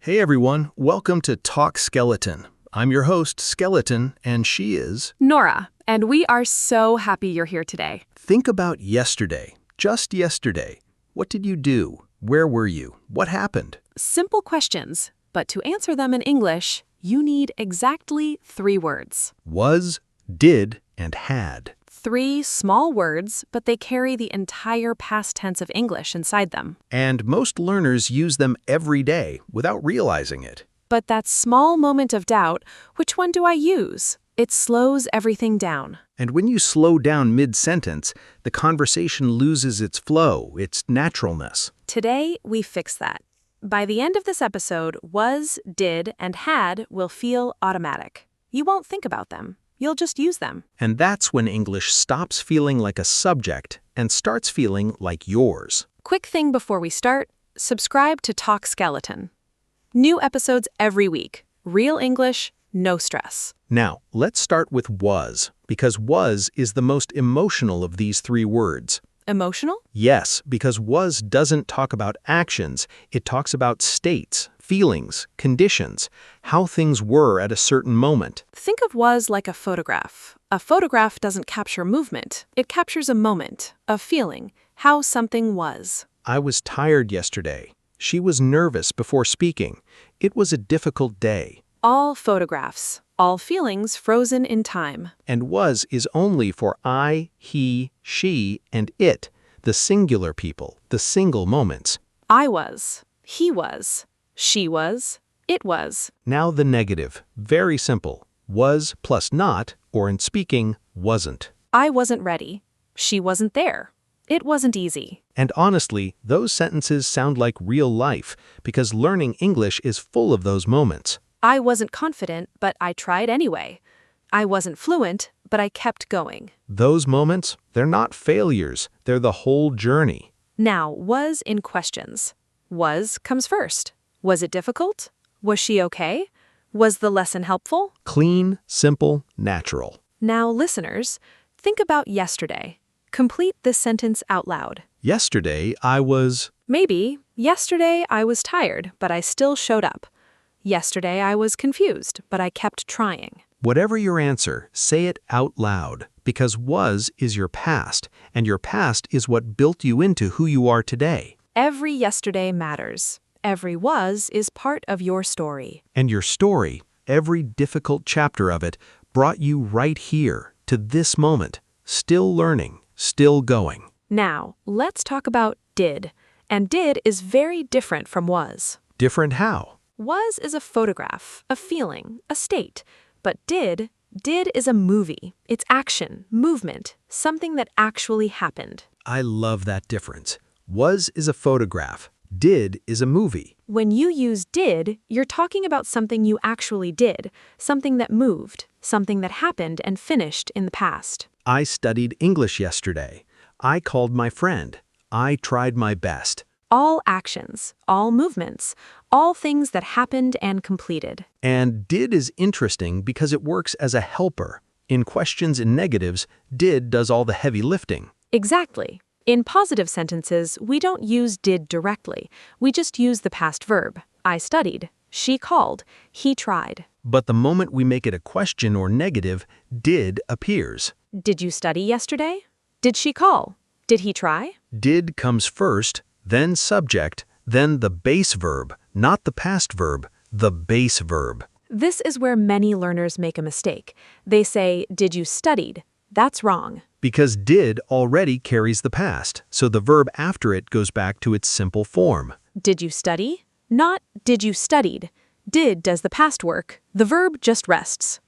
Hey everyone, welcome to Talk Skeleton. I'm your host, Skeleton, and she is... Nora, and we are so happy you're here today. Think about yesterday, just yesterday. What did you do? Where were you? What happened? Simple questions, but to answer them in English, you need exactly 3 words. Was, did, and had. 3 small words, but they carry the entire past tense of English inside them. And most learners use them every day without realizing it. But that small moment of doubt, which one do I use? It slows everything down. And when you slow down mid-sentence, the conversation loses its flow, its naturalness. Today, we fix that. By the end of this episode, was, did, and had will feel automatic. You won't think about them. You'll just use them. And that's when English stops feeling like a subject and starts feeling like yours. Quick thing before we start, subscribe to Talk Skeleton. New episodes every week. Real English, no stress. Now, let's start with was, because was is the most emotional of these 3 words. Emotional? Yes, because was doesn't talk about actions, it talks about states, feelings, conditions, how things were at a certain moment. Think of was like a photograph. A photograph doesn't capture movement. It captures a moment, a feeling, how something was. I was tired yesterday. She was nervous before speaking. It was a difficult day. All photographs, all feelings frozen in time. And was is only for I, he, she, and it, the singular people, the single moments. I was, he was, she was, it was. Now the negative, very simple. Was plus not, or in speaking, wasn't. I wasn't ready. She wasn't there. It wasn't easy. And honestly, those sentences sound like real life, because learning English is full of those moments. I wasn't confident, but I tried anyway. I wasn't fluent, but I kept going. Those moments, they're not failures, they're the whole journey. Now, was in questions. Was comes first. Was it difficult? Was she okay? Was the lesson helpful? Clean, simple, natural. Now, listeners, think about yesterday. Complete this sentence out loud. Yesterday, I was... Maybe, yesterday I was tired, but I still showed up. Yesterday I was confused, but I kept trying. Whatever your answer, say it out loud, because was is your past, and your past is what built you into who you are today. Every yesterday matters. Every was is part of your story. And your story, every difficult chapter of it, brought you right here, to this moment, still learning, still going. Now, let's talk about did. And did is very different from was. Different how? Was is a photograph, a feeling, a state. But did is a movie. It's action, movement, something that actually happened. I love that difference. Was is a photograph. Did is a movie. When you use did, you're talking about something you actually did, something that moved, something that happened and finished in the past. I studied English yesterday. I called my friend. I tried my best. All actions, all movements, all things that happened and completed. And did is interesting because it works as a helper. In questions and negatives, did does all the heavy lifting. Exactly. In positive sentences, we don't use did directly. We just use the past verb. I studied. She called. He tried. But the moment we make it a question or negative, did appears. Did you study yesterday? Did she call? Did he try? Did comes first, then subject, then the base verb, not the past verb, the base verb. This is where many learners make a mistake. They say, did you studied? That's wrong. Because did already carries the past, so the verb after it goes back to its simple form. Did you study? Not did you studied. Did does the past work. The verb just rests.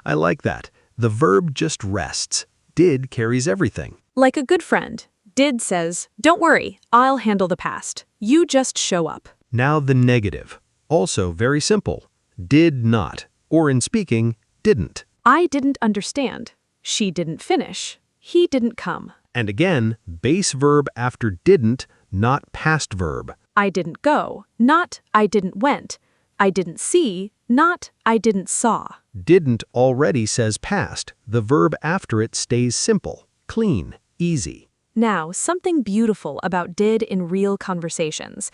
I like that. The verb just rests. Did carries everything. Like a good friend. Did says, don't worry, I'll handle the past. You just show up. Now the negative. Also very simple. Did not, or in speaking, didn't. I didn't understand. She didn't finish. He didn't come. And again, base verb after didn't, not past verb. I didn't go, not I didn't went. I didn't see, not I didn't saw. Didn't already says past. The verb after it stays simple, clean, easy. Now, something beautiful about did in real conversations.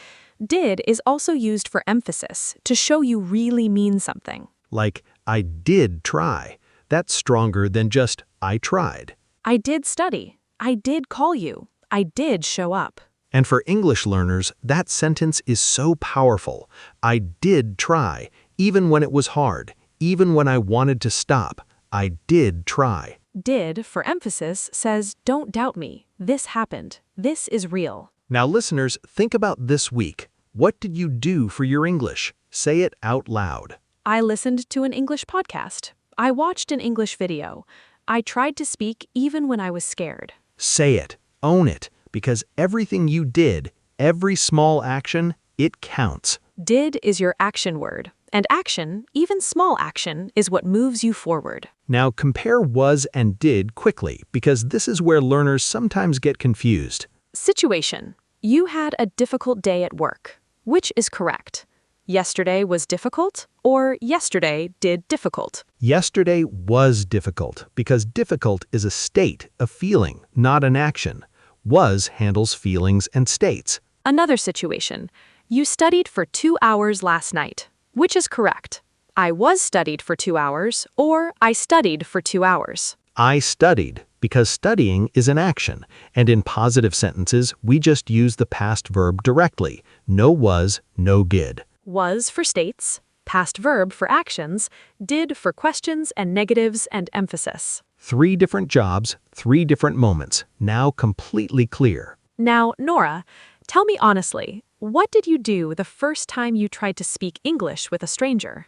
Did is also used for emphasis, to show you really mean something. Like, I did try. That's stronger than just, I tried. I did study. I did call you. I did show up. And for English learners, that sentence is so powerful. I did try, even when it was hard, even when I wanted to stop. I did try. Did, for emphasis, says, don't doubt me. This happened. This is real. Now, listeners, think about this week. What did you do for your English? Say it out loud. I listened to an English podcast. I watched an English video. I tried to speak even when I was scared. Say it. Own it. Because everything you did, every small action, it counts. Did is your action word. And action, even small action, is what moves you forward. Now compare was and did quickly, because this is where learners sometimes get confused. Situation. You had a difficult day at work. Which is correct? Yesterday was difficult, or yesterday did difficult? Yesterday was difficult, because difficult is a state, a feeling, not an action. Was handles feelings and states. Another situation. You studied for 2 hours last night. Which is correct? I was studied for 2 hours, or I studied for 2 hours. I studied, because studying is an action, and in positive sentences, we just use the past verb directly. No was, no did. Was for states, past verb for actions, did for questions and negatives and emphasis. 3 different jobs, 3 different moments, now completely clear. Now, Nora, tell me honestly, what did you do the first time you tried to speak English with a stranger?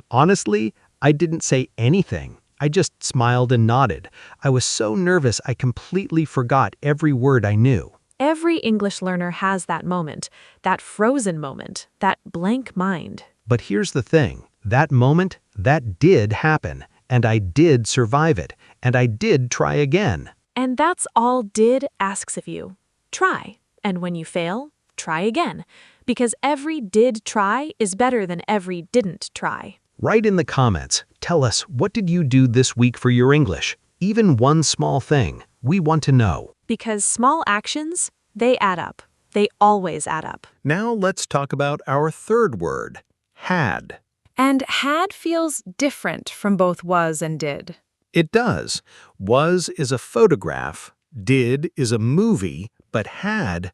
Honestly, I didn't say anything. I just smiled and nodded. I was so nervous I completely forgot every word I knew. Every English learner has that moment, that frozen moment, that blank mind. But here's the thing. That moment, that did happen, and I did survive it, and I did try again. And that's all did asks of you. Try. And when you fail, try again. Because every did try is better than every didn't try. Write in the comments. Tell us, what did you do this week for your English? Even one small thing. We want to know. Because small actions, they add up. They always add up. Now let's talk about our third word, had. And had feels different from both was and did. It does. Was is a photograph, did is a movie, but had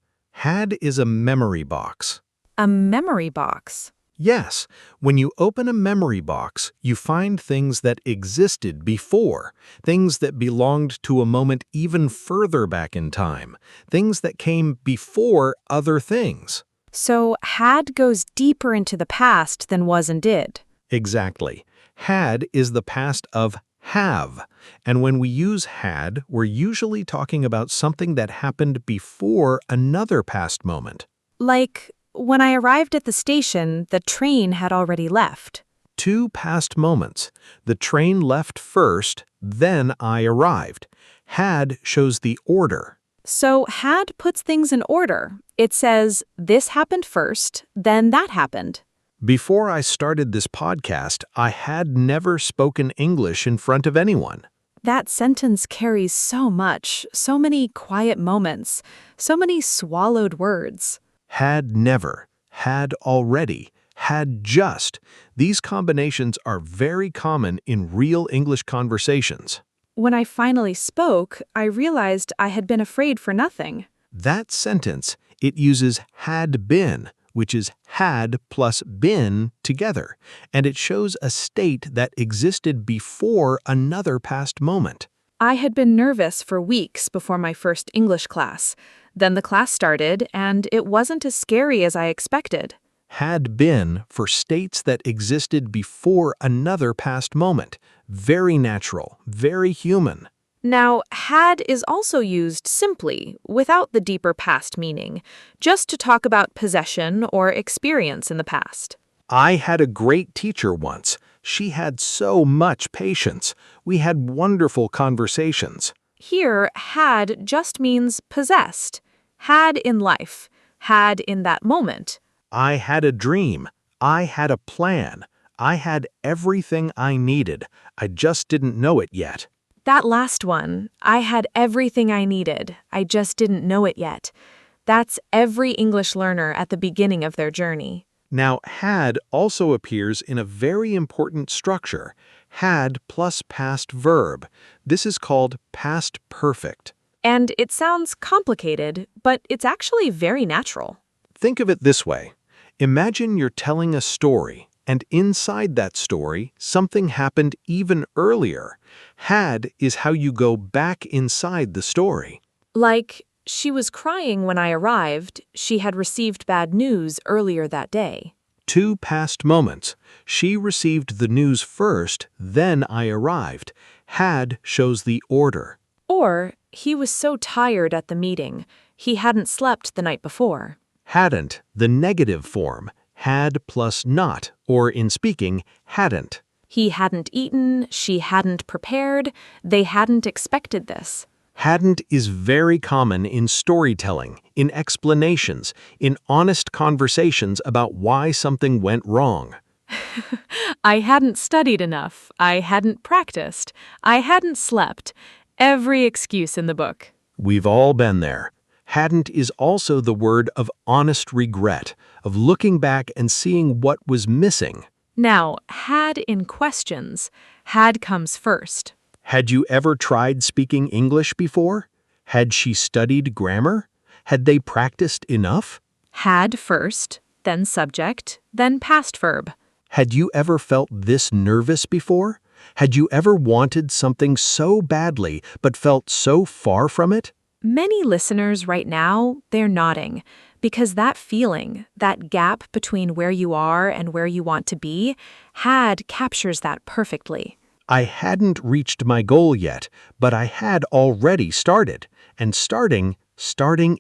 is a memory box. A memory box. Yes, when you open a memory box, you find things that existed before, things that belonged to a moment even further back in time, things that came before other things. So had goes deeper into the past than was and did. Exactly. Had is the past of have, and when we use had, we're usually talking about something that happened before another past moment. Like, when I arrived at the station, the train had already left. 2 past moments. The train left first, then I arrived. Had shows the order. So had puts things in order. It says, this happened first, then that happened. Before I started this podcast, I had never spoken English in front of anyone. That sentence carries so much, so many quiet moments, so many swallowed words. Had never, had already, had just. These combinations are very common in real English conversations. When I finally spoke, I realized I had been afraid for nothing. That sentence, it uses had been, which is had plus been together, and it shows a state that existed before another past moment. I had been nervous for weeks before my first English class. Then the class started, and it wasn't as scary as I expected. Had been for states that existed before another past moment. Very natural, very human. Now, had is also used simply, without the deeper past meaning, just to talk about possession or experience in the past. I had a great teacher once. She had so much patience. We had wonderful conversations. Here, had just means possessed. Had in life. Had in that moment. I had a dream. I had a plan. I had everything I needed. I just didn't know it yet. That last one, I had everything I needed. I just didn't know it yet. That's every English learner at the beginning of their journey. Now, had also appears in a very important structure, had plus past verb. This is called past perfect. And it sounds complicated, but it's actually very natural. Think of it this way. Imagine you're telling a story, and inside that story, something happened even earlier. Had is how you go back inside the story. Like, she was crying when I arrived. She had received bad news earlier that day. Two past moments. She received the news first, then I arrived. Had shows the order. Or, he was so tired at the meeting. He hadn't slept the night before. Hadn't, the negative form. Had plus not, or in speaking, hadn't. He hadn't eaten, she hadn't prepared, they hadn't expected this. Hadn't is very common in storytelling, in explanations, in honest conversations about why something went wrong. I hadn't studied enough, I hadn't practiced, I hadn't slept. Every excuse in the book. We've all been there. Hadn't is also the word of honest regret, of looking back and seeing what was missing. Now, had in questions. Had comes first. Had you ever tried speaking English before? Had she studied grammar? Had they practiced enough? Had first, then subject, then past verb. Had you ever felt this nervous before? Had you ever wanted something so badly but felt so far from it? Many listeners right now, they're nodding, because that feeling, that gap between where you are and where you want to be, had captures that perfectly. I hadn't reached my goal yet, but I had already started. And starting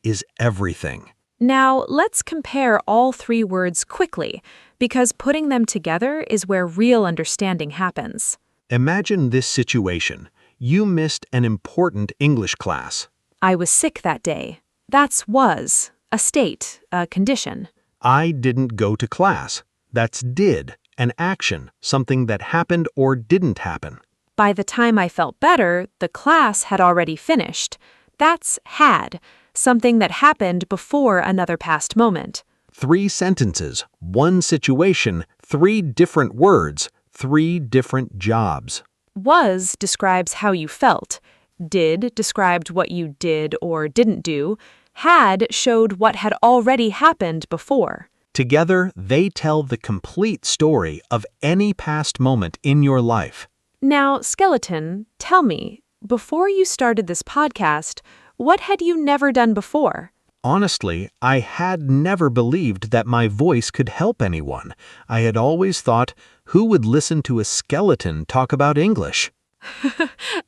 is everything. Now, let's compare all three words quickly, because putting them together is where real understanding happens. Imagine this situation. You missed an important English class. I was sick that day. That's was, a state, a condition. I didn't go to class. That's did, an action, something that happened or didn't happen. By the time I felt better, the class had already finished. That's had, something that happened before another past moment. 3 sentences, 1 situation, 3 different words, 3 different jobs. Was describes how you felt. Did described what you did or didn't do. Had showed what had already happened before. Together, they tell the complete story of any past moment in your life. Now, Skeleton, tell me, before you started this podcast, what had you never done before? Honestly, I had never believed that my voice could help anyone. I had always thought, who would listen to a skeleton talk about English?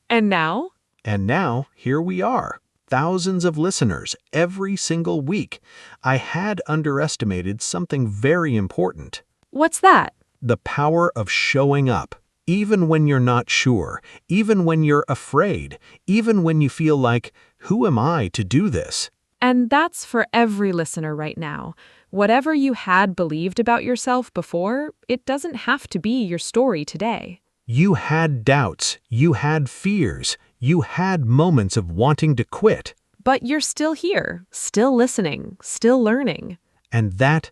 And now? And now, here we are. Thousands of listeners every single week. I had underestimated something very important. What's that? The power of showing up. Even when you're not sure, even when you're afraid, even when you feel like, who am I to do this? And that's for every listener right now. Whatever you had believed about yourself before, it doesn't have to be your story today. You had doubts, you had fears, you had moments of wanting to quit. But you're still here, still listening, still learning. And that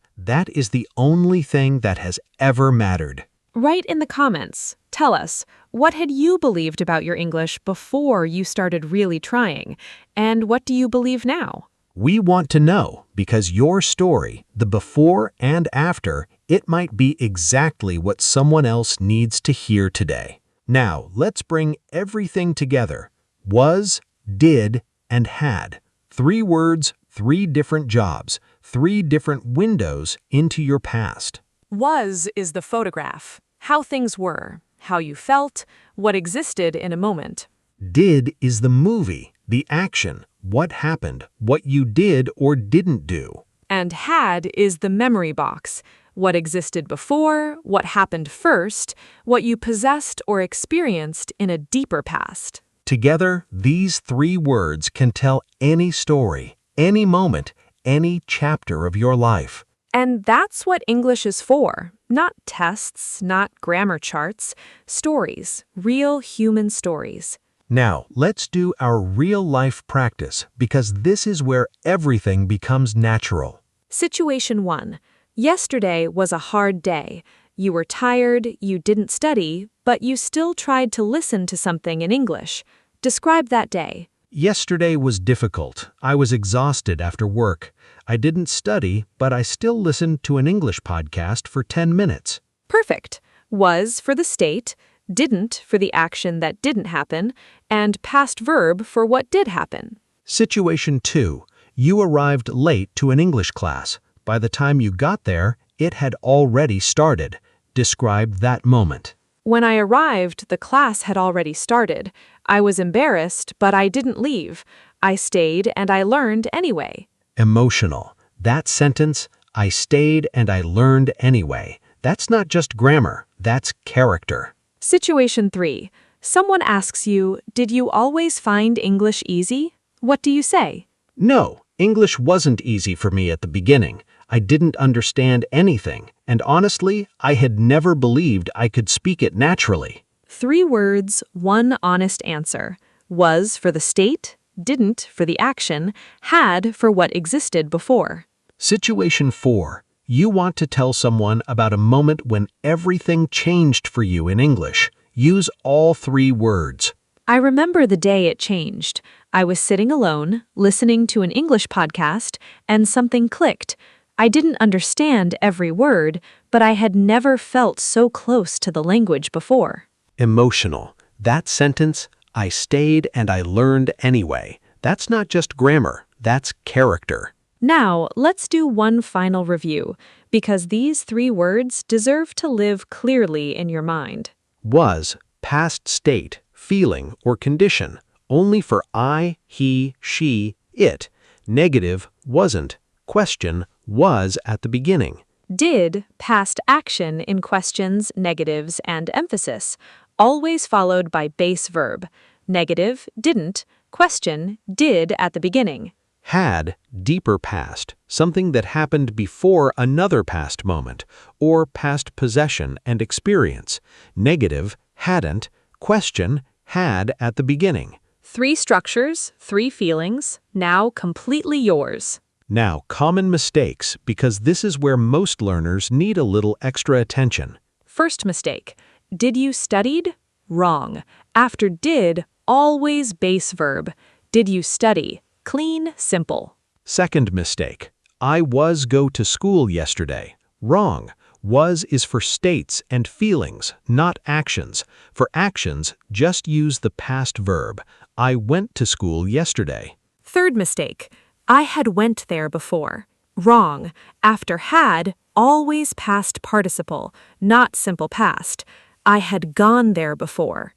is the only thing that has ever mattered. Write in the comments. Tell us, what had you believed about your English before you started really trying? And what do you believe now? We want to know because your story, the before and after, it might be exactly what someone else needs to hear today. Now, let's bring everything together. Was, did, and had. 3 words, 3 different jobs, 3 different windows into your past. Was is the photograph, how things were, how you felt, what existed in a moment. Did is the movie, the action, what happened, what you did or didn't do. And had is the memory box, what existed before, what happened first, what you possessed or experienced in a deeper past. Together, these 3 words can tell any story, any moment, any chapter of your life. And that's what English is for. Not tests, not grammar charts. Stories, real human stories. Now, let's do our real-life practice because this is where everything becomes natural. Situation 1. Yesterday was a hard day. You were tired, you didn't study, but you still tried to listen to something in English. Describe that day. Yesterday was difficult. I was exhausted after work. I didn't study, but I still listened to an English podcast for 10 minutes. Perfect. Was for the state, didn't for the action that didn't happen, and past verb for what did happen. Situation 2. You arrived late to an English class. By the time you got there, it had already started. Describe that moment. When I arrived, the class had already started. I was embarrassed, but I didn't leave. I stayed and I learned anyway. Emotional. That sentence, I stayed and I learned anyway. That's not just grammar, that's character. Situation 3. Someone asks you, did you always find English easy? What do you say? No, English wasn't easy for me at the beginning. I didn't understand anything, and honestly, I had never believed I could speak it naturally. 3 words, 1 honest answer. Was for the state, didn't for the action, had for what existed before. Situation 4. You want to tell someone about a moment when everything changed for you in English. Use all 3 words. I remember the day it changed. I was sitting alone, listening to an English podcast, and something clicked. I didn't understand every word, but I had never felt so close to the language before. Emotional. That sentence, I stayed and I learned anyway. That's not just grammar, that's character. Now, let's do one final review, because these 3 words deserve to live clearly in your mind. Was, past state, feeling, or condition, only for I, he, she, it. Negative, wasn't. Question, was at the beginning. Did, past action in questions, negatives, and emphasis, always followed by base verb. Negative, didn't. Question, did at the beginning. Had, deeper past, something that happened before another past moment, or past possession and experience. Negative, hadn't. Question, had at the beginning. 3 structures, 3 feelings, now completely yours. Now, common mistakes, because this is where most learners need a little extra attention. First mistake. Did you studied? Wrong. After did, always base verb. Did you study? Clean, simple. Second mistake. I was go to school yesterday. Wrong. Was is for states and feelings, not actions. For actions, just use the past verb. I went to school yesterday. Third mistake. I had went there before. Wrong. After had, always past participle, not simple past. I had gone there before.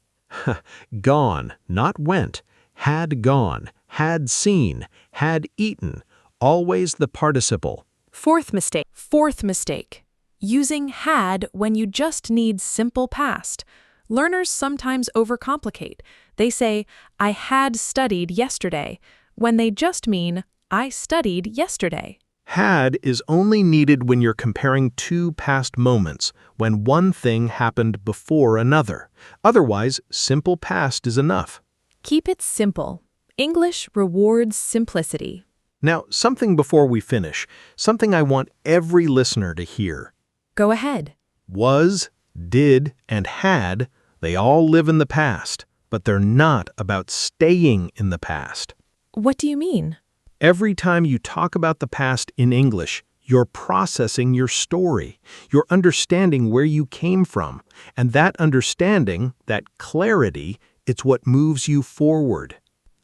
Gone, not went. Had gone, had seen, had eaten. Always the participle. Fourth mistake. Using had when you just need simple past. Learners sometimes overcomplicate. They say, I had studied yesterday, when they just mean, I studied yesterday. Had is only needed when you're comparing 2 past moments, when one thing happened before another. Otherwise, simple past is enough. Keep it simple. English rewards simplicity. Now, something before we finish, something I want every listener to hear. Go ahead. Was, did, and had, they all live in the past, but they're not about staying in the past. What do you mean? Every time you talk about the past in English, you're processing your story. You're understanding where you came from. And that understanding, that clarity, it's what moves you forward.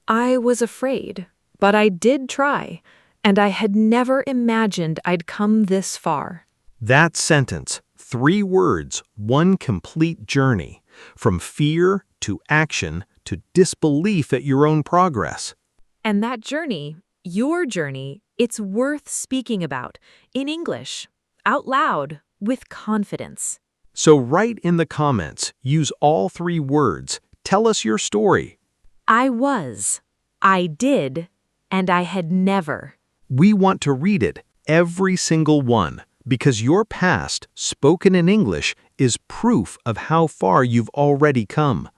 I was afraid, but I did try, and I had never imagined I'd come this far. That sentence, 3 words, one complete journey, from fear to action to disbelief at your own progress. And that journey, your journey, it's worth speaking about, in English, out loud, with confidence. So write in the comments, use all 3 words, tell us your story. I was, I did, and I had never. We want to read it, every single one, because your past, spoken in English, is proof of how far you've already come.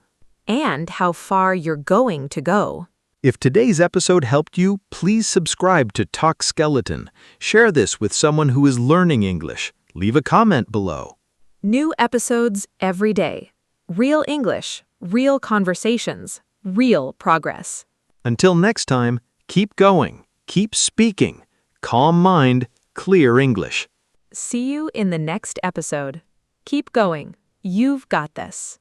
and how far you're going to go. If today's episode helped you, please subscribe to Talk Skeleton. Share this with someone who is learning English. Leave a comment below. New episodes every day. Real English, real conversations, real progress. Until next time, keep going, keep speaking. Calm mind, clear English. See you in the next episode. Keep going. You've got this.